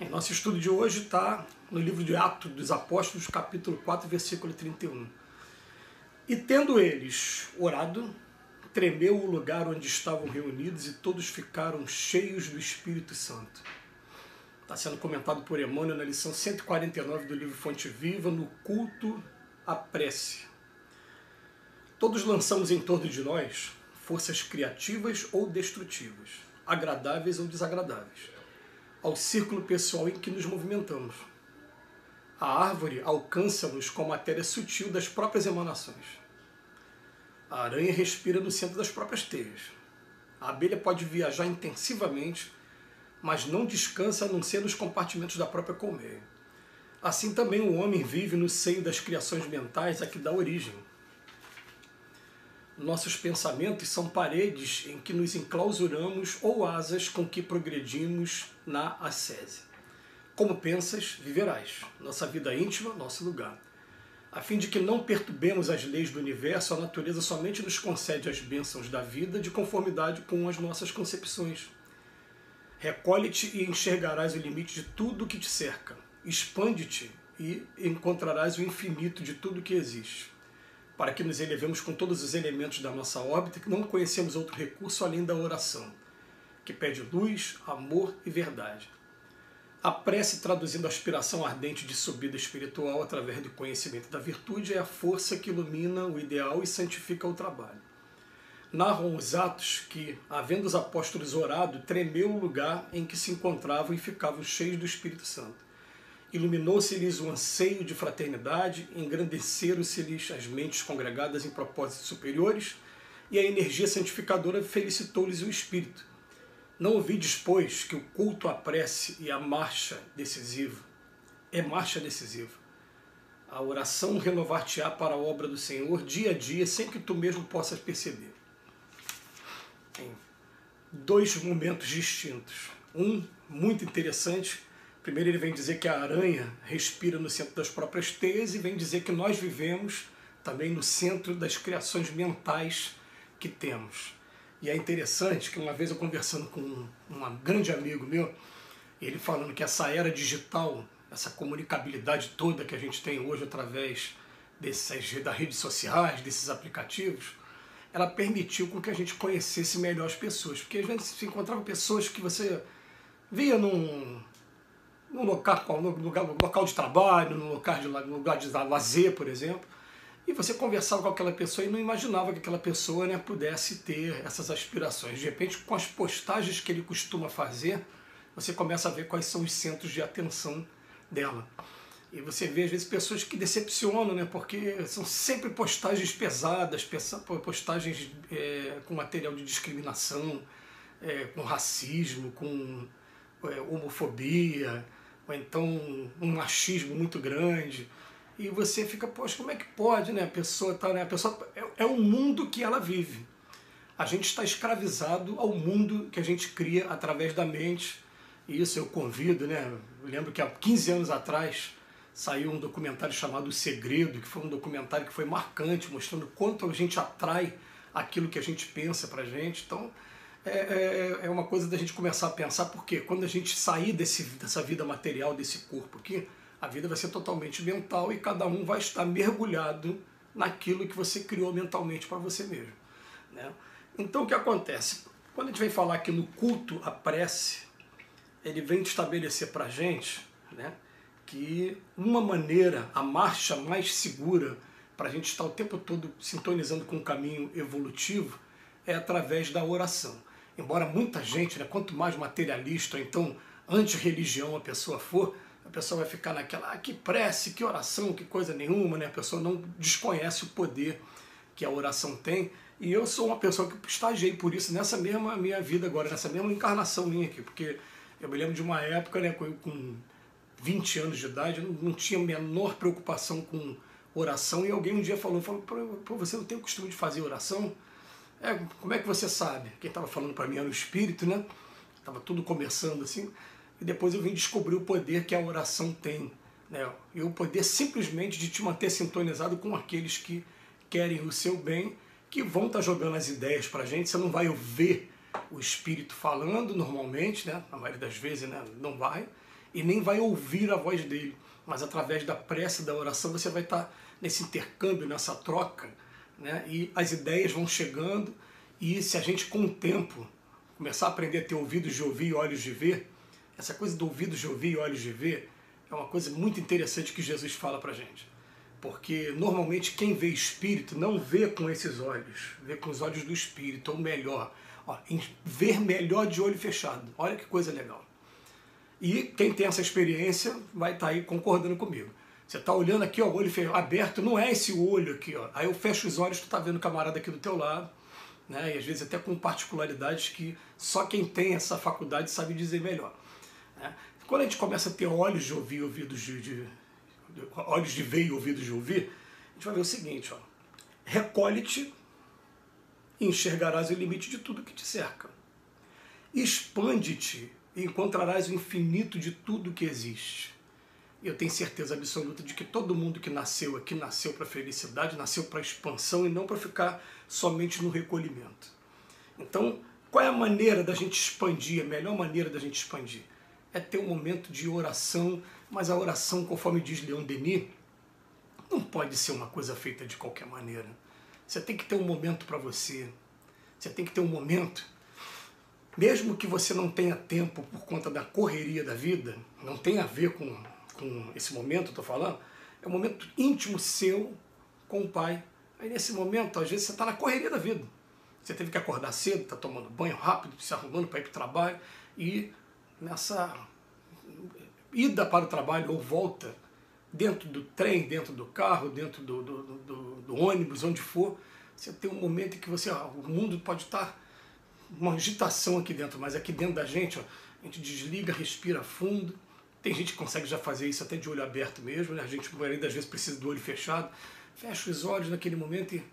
Nosso estudo de hoje está no livro de Atos dos Apóstolos, capítulo 4, versículo 31. E tendo eles orado, tremeu o lugar onde estavam reunidos e todos ficaram cheios do Espírito Santo. Está sendo comentado por Emmanuel na lição 149 do livro Fonte Viva, no culto à prece. Todos lançamos em torno de nós forças criativas ou destrutivas, agradáveis ou desagradáveis, ao círculo pessoal em que nos movimentamos. A árvore alcança-nos com a matéria sutil das próprias emanações. A aranha respira no centro das próprias teias. A abelha pode viajar intensivamente, mas não descansa a não ser nos compartimentos da própria colmeia. Assim também o homem vive no seio das criações mentais a que dá origem. Nossos pensamentos são paredes em que nos enclausuramos ou asas com que progredimos na ascese. Como pensas, viverás. Nossa vida íntima, nosso lugar. A fim de que não perturbemos as leis do universo, a natureza somente nos concede as bênçãos da vida de conformidade com as nossas concepções. Recolhe-te e enxergarás o limite de tudo o que te cerca. Expande-te e encontrarás o infinito de tudo que existe, para que nos elevemos com todos os elementos da nossa órbita, que não conhecemos outro recurso além da oração, que pede luz, amor e verdade. A prece, traduzindo a aspiração ardente de subida espiritual através do conhecimento da virtude, é a força que ilumina o ideal e santifica o trabalho. Narram os Atos que, havendo os apóstolos orado, tremeu o lugar em que se encontravam e ficavam cheios do Espírito Santo. Iluminou-se-lhes o anseio de fraternidade, engrandeceram-se-lhes as mentes congregadas em propósitos superiores, e a energia santificadora felicitou-lhes o espírito. Não ouvides, pois, que o culto à prece e a marcha decisiva é marcha decisiva. A oração renovar-te-á para a obra do Senhor dia a dia, sem que tu mesmo possas perceber. Tem dois momentos distintos. Um muito interessante. Primeiro ele vem dizer que a aranha respira no centro das próprias teias e vem dizer que nós vivemos também no centro das criações mentais que temos. E é interessante que uma vez eu conversando com um grande amigo meu, ele falando que essa era digital, essa comunicabilidade toda que a gente tem hoje através das redes sociais, desses aplicativos, ela permitiu com que a gente conhecesse melhor as pessoas. Porque às vezes se encontrava pessoas que você via num local de trabalho, num lugar de lazer, por exemplo, e você conversava com aquela pessoa e não imaginava que aquela pessoa, né, pudesse ter essas aspirações. De repente, com as postagens que ele costuma fazer, você começa a ver quais são os centros de atenção dela. E você vê, às vezes, pessoas que decepcionam, né, porque são sempre postagens pesadas, postagens com material de discriminação, com racismo, com homofobia, ou então um machismo muito grande, e você fica, poxa, como é que pode, né? A pessoa é um mundo que ela vive. A gente está escravizado ao mundo que a gente cria através da mente, e isso eu convido, né? Eu lembro que há 15 anos atrás saiu um documentário chamado O Segredo, que foi um documentário que foi marcante, mostrando quanto a gente atrai aquilo que a gente pensa pra gente. Então, é uma coisa da gente começar a pensar, porque quando a gente sair dessa vida material, desse corpo aqui, a vida vai ser totalmente mental e cada um vai estar mergulhado naquilo que você criou mentalmente para você mesmo, né? Então o que acontece? Quando a gente vem falar aqui no culto à prece, ele vem estabelecer para a gente, né, que uma maneira, a marcha mais segura para a gente estar o tempo todo sintonizando com o caminho evolutivo é através da oração. Embora muita gente, né, quanto mais materialista, ou então anti-religião a pessoa for, a pessoa vai ficar naquela, que prece, que oração, que coisa nenhuma, né? A pessoa não desconhece o poder que a oração tem. E eu sou uma pessoa que estagiei por isso nessa mesma minha vida agora, nessa mesma encarnação minha aqui, porque eu me lembro de uma época, né, com 20 anos de idade, eu não tinha a menor preocupação com oração, e alguém um dia falou, pô, você não tem o costume de fazer oração? Como é que você sabe? Quem estava falando para mim era o espírito, né? Estava tudo começando assim. E depois eu vim descobrir o poder que a oração tem, né? E o poder simplesmente de te manter sintonizado com aqueles que querem o seu bem, que vão estar jogando as ideias para a gente. Você não vai ouvir o espírito falando normalmente, né? A maioria das vezes, né, não vai. e nem vai ouvir a voz dele, mas através da prece, da oração, você vai estar nesse intercâmbio, nessa troca, né? E as ideias vão chegando, e se a gente com o tempo começar a aprender a ter ouvidos de ouvir e olhos de ver, essa coisa do ouvidos de ouvir e olhos de ver é uma coisa muito interessante que Jesus fala pra gente. Porque normalmente quem vê espírito não vê com esses olhos, vê com os olhos do espírito, ou melhor, ver melhor de olho fechado. Olha que coisa legal. E quem tem essa experiência vai estar aí concordando comigo. Você está olhando aqui, ó, o olho aberto, não é esse olho aqui, ó. Aí eu fecho os olhos, tu está vendo o camarada aqui do teu lado, né? E às vezes até com particularidades que só quem tem essa faculdade sabe dizer melhor, né? Quando a gente começa a ter olhos de ouvir, olhos de ver e ouvidos de ouvir, a gente vai ver o seguinte, ó. Recolhe-te e enxergarás o limite de tudo que te cerca. Expande-te e encontrarás o infinito de tudo que existe. E eu tenho certeza absoluta de que todo mundo que nasceu aqui nasceu para felicidade, nasceu para expansão e não para ficar somente no recolhimento. Então, qual é a maneira da gente expandir, a melhor maneira da gente expandir? É ter um momento de oração, mas a oração, conforme diz Leon Denis, não pode ser uma coisa feita de qualquer maneira. Você tem que ter um momento para você. Você tem que ter um momento, mesmo que você não tenha tempo por conta da correria da vida, não tem a ver com esse momento, estou falando, é um momento íntimo seu com o Pai. Aí nesse momento, às vezes você está na correria da vida. Você teve que acordar cedo, está tomando banho rápido, se arrumando para ir para o trabalho, e nessa ida para o trabalho ou volta, dentro do trem, dentro do carro, dentro do ônibus, onde for, você tem um momento em que você, o mundo pode estar uma agitação aqui dentro, mas aqui dentro da gente, ó, a gente desliga, respira fundo. Tem gente que consegue já fazer isso até de olho aberto mesmo, né? A gente, a maioria das vezes, precisa do olho fechado. Fecha os olhos naquele momento e...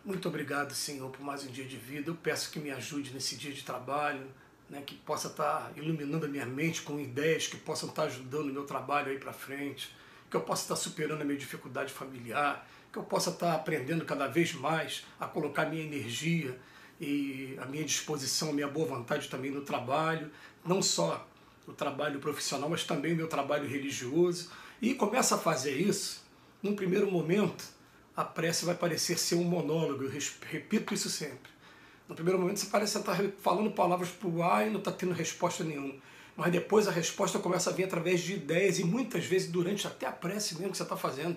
Muito obrigado, Senhor, por mais um dia de vida. Eu peço que me ajude nesse dia de trabalho, né? Que possa estar iluminando a minha mente com ideias que possam estar ajudando o meu trabalho aí para frente, que eu possa estar superando a minha dificuldade familiar, que eu possa estar aprendendo cada vez mais a colocar minha energia e a minha disposição, a minha boa vontade também no trabalho, não só o trabalho profissional, mas também o meu trabalho religioso. E começa a fazer isso, num primeiro momento, a prece vai parecer ser um monólogo, eu repito isso sempre. No primeiro momento você parece estar falando palavras para o ar e não está tendo resposta nenhuma. Mas depois a resposta começa a vir através de ideias e muitas vezes durante até a prece mesmo que você está fazendo.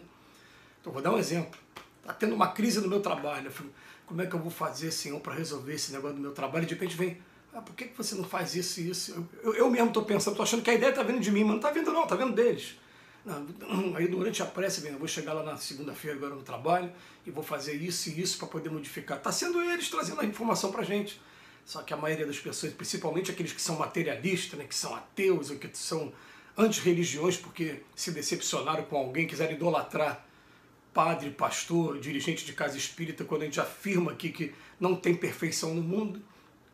Então vou dar um exemplo. Está tendo uma crise no meu trabalho. Eu falo, como é que eu vou fazer, Senhor, para resolver esse negócio do meu trabalho? E de repente vem, por que você não faz isso e isso? Eu mesmo estou pensando, estou achando que a ideia está vindo de mim, mas não está vindo não, está vindo deles. Não, aí durante a prece, eu vou chegar lá na segunda-feira agora no trabalho e vou fazer isso e isso para poder modificar. Está sendo eles trazendo a informação para a gente. Só que a maioria das pessoas, principalmente aqueles que são materialistas, né, que são ateus ou que são antirreligiões porque se decepcionaram com alguém, quiseram idolatrar padre, pastor, dirigente de casa espírita, quando a gente afirma aqui que não tem perfeição no mundo,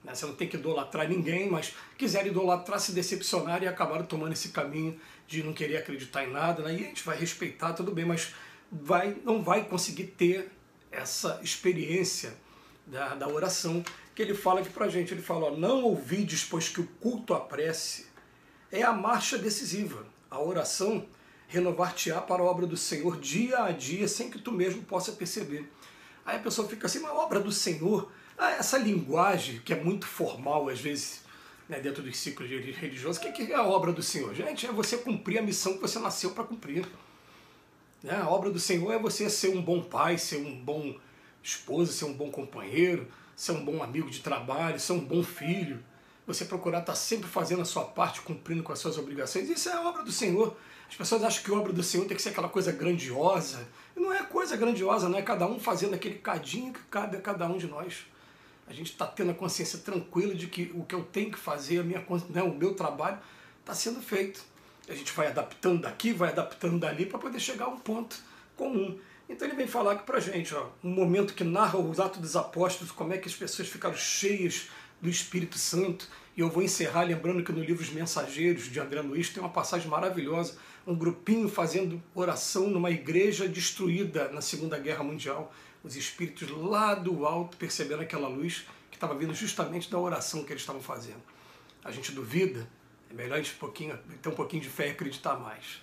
né? Você não tem que idolatrar ninguém, mas quiseram idolatrar, se decepcionaram e acabaram tomando esse caminho de não querer acreditar em nada, né? E a gente vai respeitar, tudo bem, mas não vai conseguir ter essa experiência da oração que ele fala aqui pra gente. Ele fala, ó, não ouvides, pois que o culto à prece é a marcha decisiva. A oração renovar-te-á para a obra do Senhor dia a dia, sem que tu mesmo possa perceber. Aí a pessoa fica assim, mas a obra do Senhor, essa linguagem que é muito formal às vezes, né, dentro dos ciclos religiosos, o que é a obra do Senhor? Gente, é você cumprir a missão que você nasceu para cumprir. Né? A obra do Senhor é você ser um bom pai, ser um bom esposo, ser um bom companheiro, ser um bom amigo de trabalho, ser um bom filho. Você procurar estar sempre fazendo a sua parte, cumprindo com as suas obrigações. Isso é a obra do Senhor. As pessoas acham que a obra do Senhor tem que ser aquela coisa grandiosa. E não é coisa grandiosa, não é cada um fazendo aquele cadinho que cabe a cada um de nós. A gente está tendo a consciência tranquila de que o que eu tenho que fazer, o meu trabalho, está sendo feito. A gente vai adaptando daqui, vai adaptando dali para poder chegar a um ponto comum. Então ele vem falar aqui para a gente, ó, um momento que narra os Atos dos Apóstolos, como é que as pessoas ficaram cheias do Espírito Santo. E eu vou encerrar lembrando que no livro Os Mensageiros, de André Luiz, tem uma passagem maravilhosa, um grupinho fazendo oração numa igreja destruída na Segunda Guerra Mundial. Os espíritos lá do alto percebendo aquela luz que estava vindo justamente da oração que eles estavam fazendo. A gente duvida, É melhor a gente ter um pouquinho de fé e acreditar mais.